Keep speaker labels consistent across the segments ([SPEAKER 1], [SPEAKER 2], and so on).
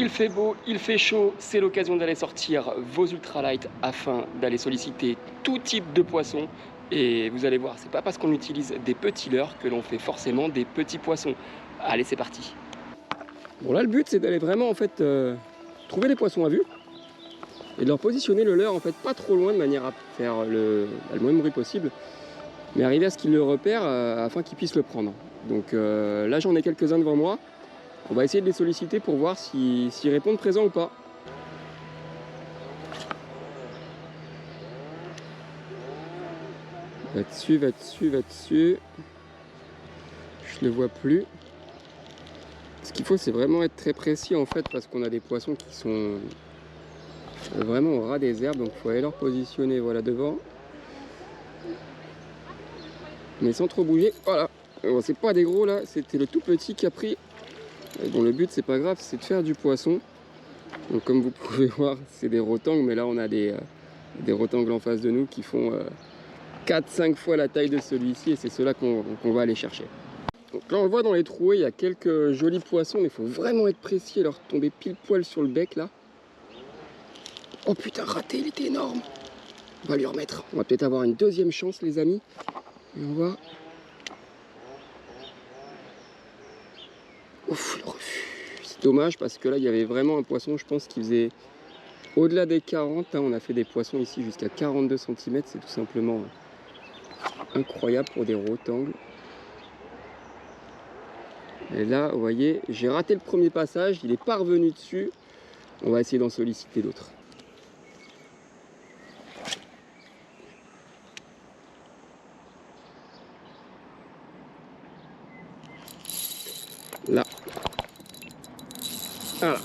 [SPEAKER 1] il fait beau, il fait chaud, c'est l'occasion d'aller sortir vos ultralight afin d'aller solliciter tout type de poissons. Et vous allez voir, c'est pas parce qu'on utilise des petits leurres que l'on fait forcément des petits poissons. Allez, c'est parti. Bon là, le but c'est d'aller vraiment en fait trouver les poissons à vue et de leur positionner le leurre en fait pas trop loin de manière à faire le moins de bruit possible, mais arriver à ce qu'ils le repèrent afin qu'ils puissent le prendre. Donc là, j'en ai quelques-uns devant moi. On va essayer de les solliciter pour voir s'ils répondent présents ou pas. Va dessus, va dessus, va dessus. Je le vois plus. Ce qu'il faut, c'est vraiment être très précis en fait, parce qu'on a des poissons qui sont vraiment au ras des herbes, donc il faut aller leur positionner voilà devant. Mais sans trop bouger. Voilà. Bon, c'est pas des gros là, c'était le tout petit qui a pris. Bon, le but c'est pas grave, c'est de faire du poisson. Donc comme vous pouvez voir, c'est des rotangles, mais là on a des rotangles en face de nous qui font 4-5 fois la taille de celui-ci, et c'est ceux-là qu'on va aller chercher. Donc là on le voit dans les trouées, il y a quelques jolis poissons, mais il faut vraiment être précis et leur tomber pile poil sur le bec là. Oh putain, raté, il était énorme. On va lui remettre. On va peut-être avoir une deuxième chance les amis. Et on va... Ouf, le refus. C'est dommage parce que là il y avait vraiment un poisson, je pense, qui faisait au-delà des 40. Hein, on a fait des poissons ici jusqu'à 42 cm, c'est tout simplement incroyable pour des rotangles. Et là, vous voyez, j'ai raté le premier passage, il n'est pas revenu dessus. On va essayer d'en solliciter d'autres. Là. Voilà.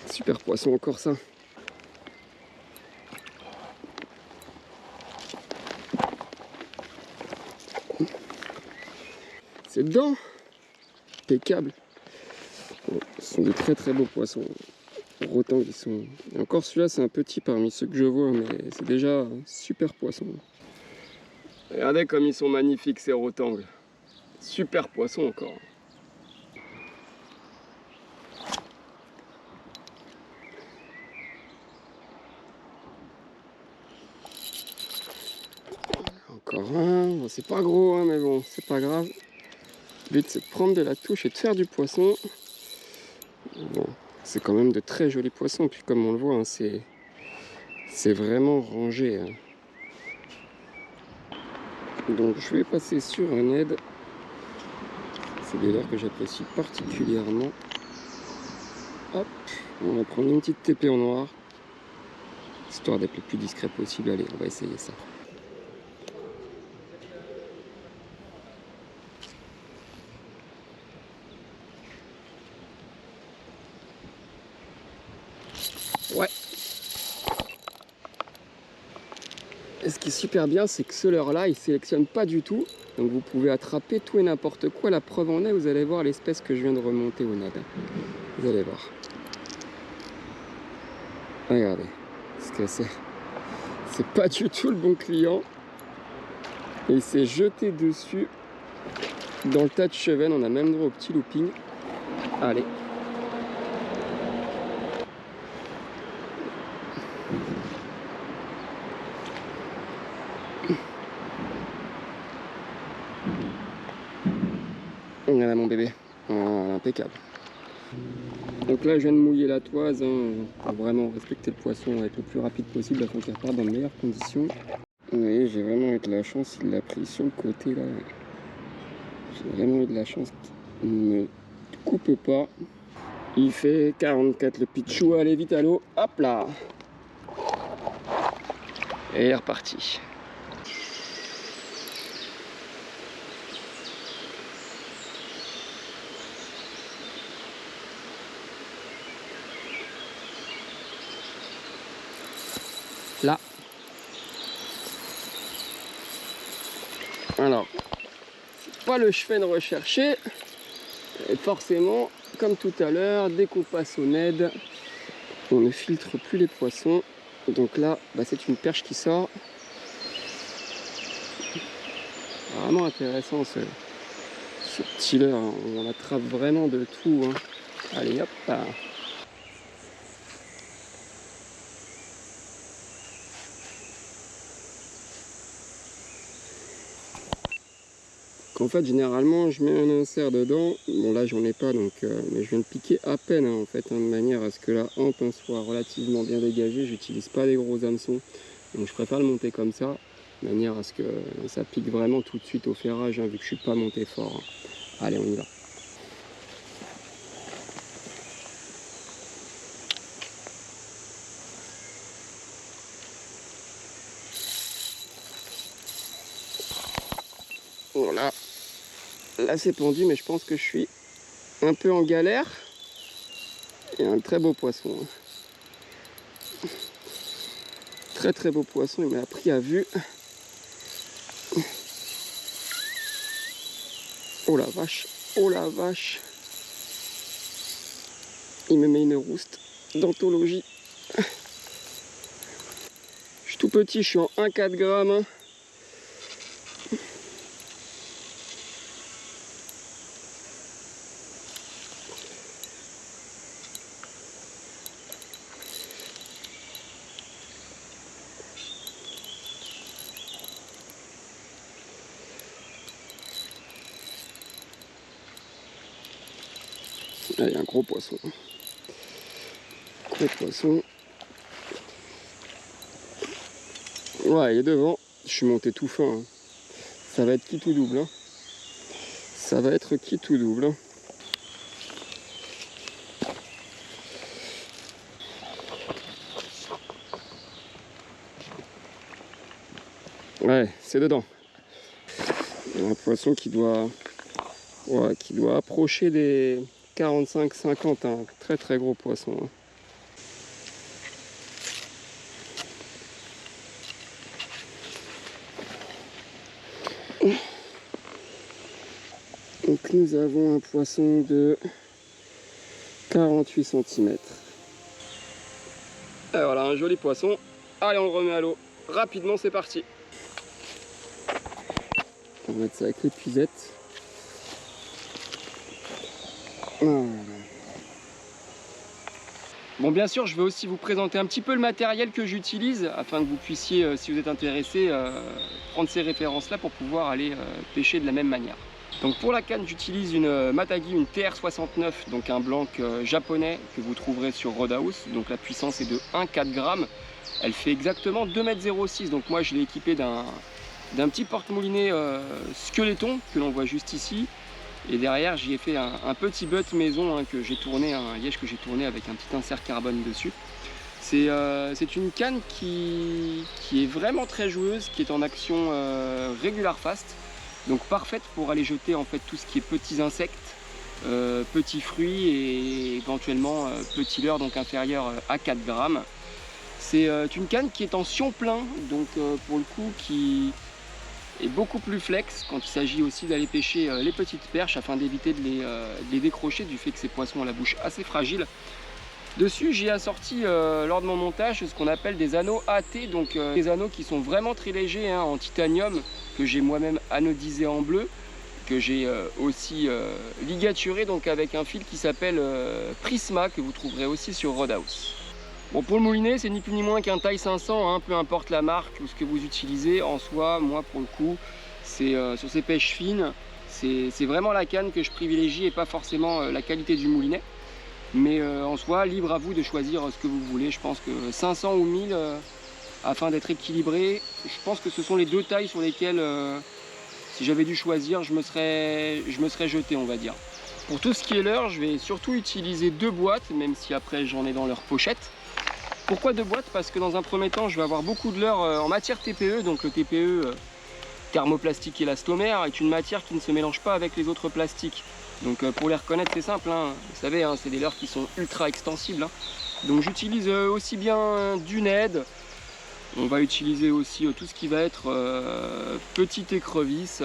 [SPEAKER 1] Super poisson encore ça. C'est dedans. Impeccable. Bon, ce sont de très très beaux poissons. Rotangles, ils sont... Et encore celui-là, c'est un petit parmi ceux que je vois, mais c'est déjà un super poisson. Regardez comme ils sont magnifiques ces rotangles. Super poisson encore. Encore un. Bon, c'est pas gros, hein, mais bon, c'est pas grave. Le but, c'est de prendre de la touche et de faire du poisson. Bon, c'est quand même de très jolis poissons. Puis comme on le voit, hein, c'est vraiment rangé. Hein. Donc je vais passer sur un aide. C'est des leurres que j'apprécie particulièrement. Hop, on va prendre une petite TP en noir. Histoire d'être le plus discret possible. Allez, on va essayer ça. Ouais. Et ce qui est super bien, c'est que ce leurre-là, il ne sélectionne pas du tout. Donc vous pouvez attraper tout et n'importe quoi. La preuve en est, vous allez voir l'espèce que je viens de remonter au ned. Vous allez voir. Regardez ce que c'est. C'est pas du tout le bon client. Et il s'est jeté dessus dans le tas de chevennes. On a même droit au petit looping. Allez. Voilà mon bébé. Voilà, impeccable. Donc là je viens de mouiller la toise hein, pour vraiment respecter le poisson et être le plus rapide possible afin qu'il reparte dans de meilleures conditions. Vous voyez, j'ai vraiment eu de la chance, il l'a pris sur le côté là. J'ai vraiment eu de la chance qu'il ne me coupe pas. Il fait 44 le pitchou, allez vite à l'eau, hop là. Et il est reparti. Là. Alors, c'est pas le cheven recherché. Et forcément, comme tout à l'heure, dès qu'on passe au ned, on ne filtre plus les poissons. Donc là, bah, c'est une perche qui sort. Vraiment intéressant ce petit leurre, hein. On attrape vraiment de tout, hein. Allez hop là. En fait, généralement, je mets un insert dedans. Bon, là, j'en ai pas, donc, mais je viens de piquer à peine, hein, en fait, hein, de manière à ce que la hampe, hein, soit relativement bien dégagée. J'utilise pas des gros hameçons, donc je préfère le monter comme ça, de manière à ce que ça pique vraiment tout de suite au ferrage, hein, vu que je suis pas monté fort, hein. Allez, on y va. Voilà. Là, c'est pendu, mais je pense que je suis un peu en galère. Et un très beau poisson, hein. Très très beau poisson, il m'a pris à vue. Oh la vache, oh la vache. Il me met une rouste d'anthologie. Je suis tout petit, je suis en 1,4 grammes, hein. Allez, un gros poisson. Gros poisson. Ouais, il est devant. Je suis monté tout fin, hein. Ça va être qui tout double, hein. Ça va être qui tout double, hein. Ouais, c'est dedans. Il y a un poisson qui doit approcher des 45-50, hein. Très très gros poisson, hein. Donc nous avons un poisson de 48 cm. Et voilà, un joli poisson. Allez, on le remet à l'eau. Rapidement, c'est parti. On va mettre ça avec l'épuisette. Voilà. Bon, bien sûr, je vais aussi vous présenter un petit peu le matériel que j'utilise afin que vous puissiez, si vous êtes intéressé, prendre ces références-là pour pouvoir aller pêcher de la même manière. Donc pour la canne, j'utilise une Matagi, une TR69, donc un blanc japonais que vous trouverez sur Roadhouse. Donc la puissance est de 1,4 g. Elle fait exactement 2,06 m. Donc moi je l'ai équipé d'un petit porte-moulinet Skeleton que l'on voit juste ici. Et derrière j'y ai fait un petit butt maison, hein, que j'ai tourné, un liège que j'ai tourné avec un petit insert carbone dessus. C'est une canne qui est vraiment très joueuse, qui est en action regular fast. Donc parfaite pour aller jeter en fait tout ce qui est petits insectes, petits fruits et éventuellement petits leurres, donc inférieurs à 4 grammes. C'est une canne qui est en sion plein, donc pour le coup qui est beaucoup plus flex quand il s'agit aussi d'aller pêcher les petites perches afin d'éviter de les décrocher du fait que ces poissons ont la bouche assez fragile. Dessus, j'ai assorti lors de mon montage ce qu'on appelle des anneaux AT, donc des anneaux qui sont vraiment très légers, hein, en titanium, que j'ai moi-même anodisé en bleu, que j'ai aussi ligaturé donc avec un fil qui s'appelle Prisma, que vous trouverez aussi sur Roadhouse. Bon, pour le moulinet, c'est ni plus ni moins qu'un taille 500, hein, peu importe la marque ou ce que vous utilisez. En soi, moi pour le coup, c'est sur ces pêches fines, c'est vraiment la canne que je privilégie et pas forcément la qualité du moulinet. Mais en soi, libre à vous de choisir ce que vous voulez. Je pense que 500 ou 1000, afin d'être équilibré, je pense que ce sont les deux tailles sur lesquelles, si j'avais dû choisir, je me serais jeté, on va dire. Pour tout ce qui est leurre, je vais surtout utiliser 2 boîtes, même si après j'en ai dans leur pochette. Pourquoi 2 boîtes? Parce que dans un premier temps, je vais avoir beaucoup de leurre en matière TPE. Donc le TPE, thermoplastique élastomère, est une matière qui ne se mélange pas avec les autres plastiques. Donc pour les reconnaître, c'est simple, hein. Vous savez, hein, c'est des leurres qui sont ultra extensibles, hein. Donc j'utilise aussi bien du NED. On va utiliser aussi tout ce qui va être petite écrevisse.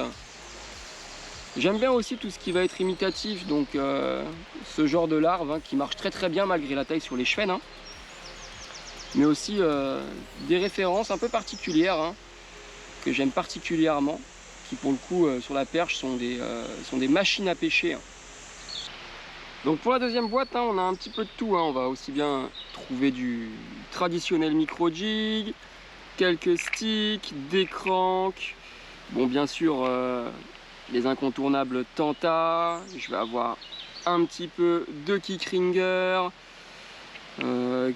[SPEAKER 1] J'aime bien aussi tout ce qui va être imitatif, donc ce genre de larve, hein, qui marche très très bien malgré la taille sur les chevennes, hein. mais aussi des références un peu particulières hein, que j'aime particulièrement, qui pour le coup sur la perche sont des machines à pêcher. Hein. Donc pour la deuxième boîte, hein, on a un petit peu de tout. Hein. On va aussi bien trouver du traditionnel micro-jig, quelques sticks, des cranks, bon bien sûr les incontournables Tanta, je vais avoir un petit peu de kickringer,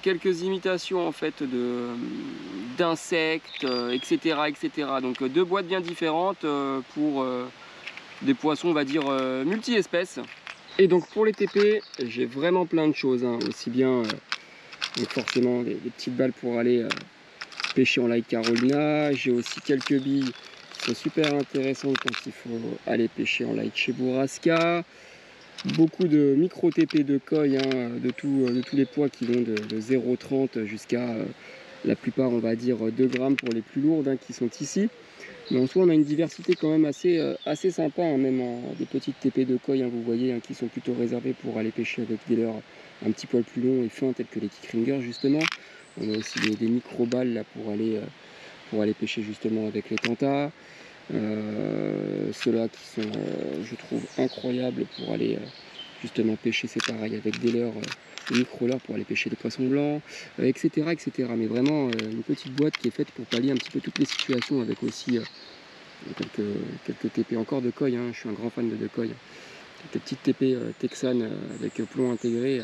[SPEAKER 1] quelques imitations en fait d'insectes, etc., etc. Donc deux boîtes bien différentes pour des poissons on va dire multi-espèces. Et donc pour les TP, j'ai vraiment plein de choses, hein. Aussi bien donc forcément des petites balles pour aller pêcher en light Carolina. J'ai aussi quelques billes qui sont super intéressantes quand il faut aller pêcher en light chez Bourrasca. Beaucoup de micro TP de koi, hein, de tous les poids qui vont de 0,30 jusqu'à la plupart on va dire 2 grammes pour les plus lourdes hein, qui sont ici. Mais en soi on a une diversité quand même assez sympa, hein, même des petites TP de koi, hein, vous voyez, hein, qui sont plutôt réservées pour aller pêcher avec des leurres un petit poil plus longs et fins tels que les kickringers justement. On a aussi des micro-balles là pour aller pêcher justement avec les tantas. Ceux-là qui sont, je trouve, incroyables pour aller justement pêcher, c'est pareil, avec des leurres, des micro-leurres pour aller pêcher des poissons blancs, etc., etc. Mais vraiment une petite boîte qui est faite pour pallier un petit peu toutes les situations, avec aussi quelques TP encore de koi, hein. Je suis un grand fan de koi. Quelques petites TP texanes avec plomb intégré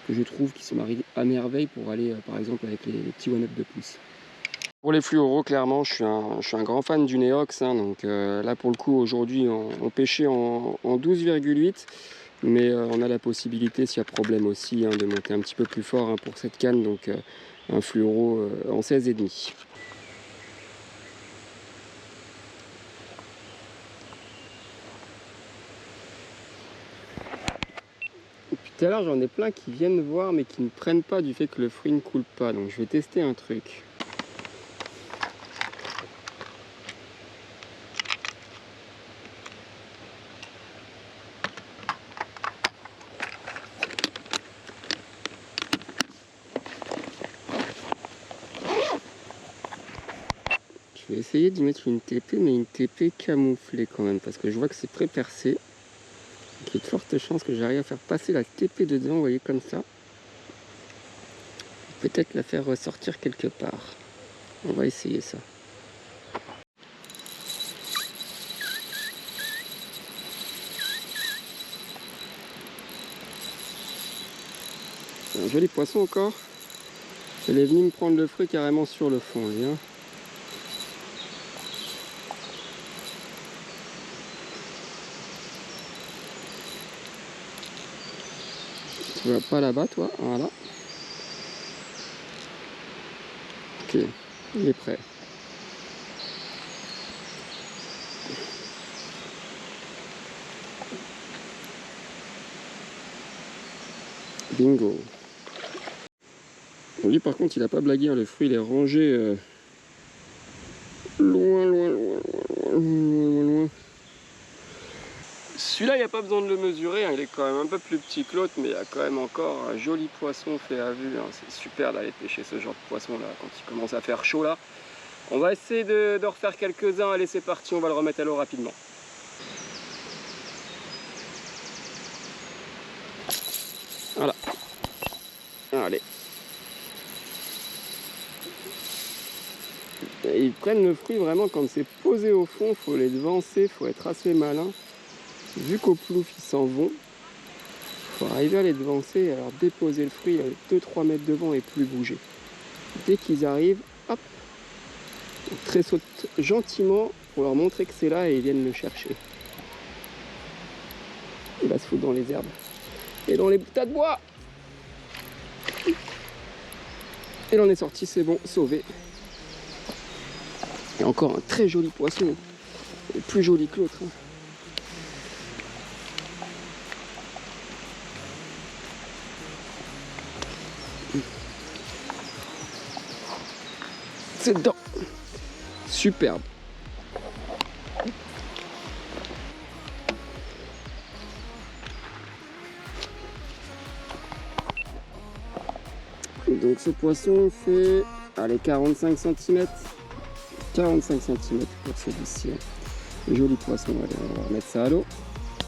[SPEAKER 1] que je trouve qui se marient à merveille pour aller par exemple avec les petits one-up de plus. Pour les fluoros, clairement, je suis un grand fan du Neox. Hein, donc là, pour le coup, aujourd'hui, on pêchait en 12,8. Mais on a la possibilité, s'il y a problème aussi, hein, de monter un petit peu plus fort hein, pour cette canne. Donc un fluoro en 16,5. Depuis tout à l'heure, j'en ai plein qui viennent voir, mais qui ne prennent pas du fait que le fruit ne coule pas. Donc je vais tester un truc. Je vais essayer d'y mettre une TP, mais une TP camouflée quand même, parce que je vois que c'est très percé. Il y a de fortes chances que j'arrive à faire passer la TP dedans, vous voyez, comme ça. Peut-être la faire ressortir quelque part. On va essayer ça. Un joli poisson encore. Elle est venue me prendre le fruit carrément sur le fond, lui, hein. Tu vas pas là-bas, toi? Voilà. Ok, il est prêt. Bingo. Lui, par contre, il a pas blagué, hein. Le fruit, il est rangé loin, loin, loin, loin, loin, loin. Celui-là, il n'y a pas besoin de le mesurer, hein. Il est quand même un peu plus petit que l'autre, mais il y a quand même encore un joli poisson fait à vue, hein. C'est super d'aller pêcher ce genre de poisson là quand il commence à faire chaud là. On va essayer de refaire quelques-uns. Allez, c'est parti, on va le remettre à l'eau rapidement. Voilà. Allez. Et ils prennent le fruit vraiment quand c'est posé au fond, il faut les devancer, il faut être assez malin. Vu qu'au plouf ils s'en vont, il faut arriver à les devancer, alors déposer le fruit à 2-3 mètres devant et plus bouger. Dès qu'ils arrivent, hop, on tressaute gentiment pour leur montrer que c'est là et ils viennent le chercher. Il va se foutre dans les herbes et dans les tas de bois. Et là on est sorti, c'est bon, sauvé. Et encore un très joli poisson, plus joli que l'autre. C'est dedans. Superbe. Donc ce poisson fait, allez, 45 cm. 45 cm pour celui-ci. Joli poisson, allez, on va remettre ça à l'eau.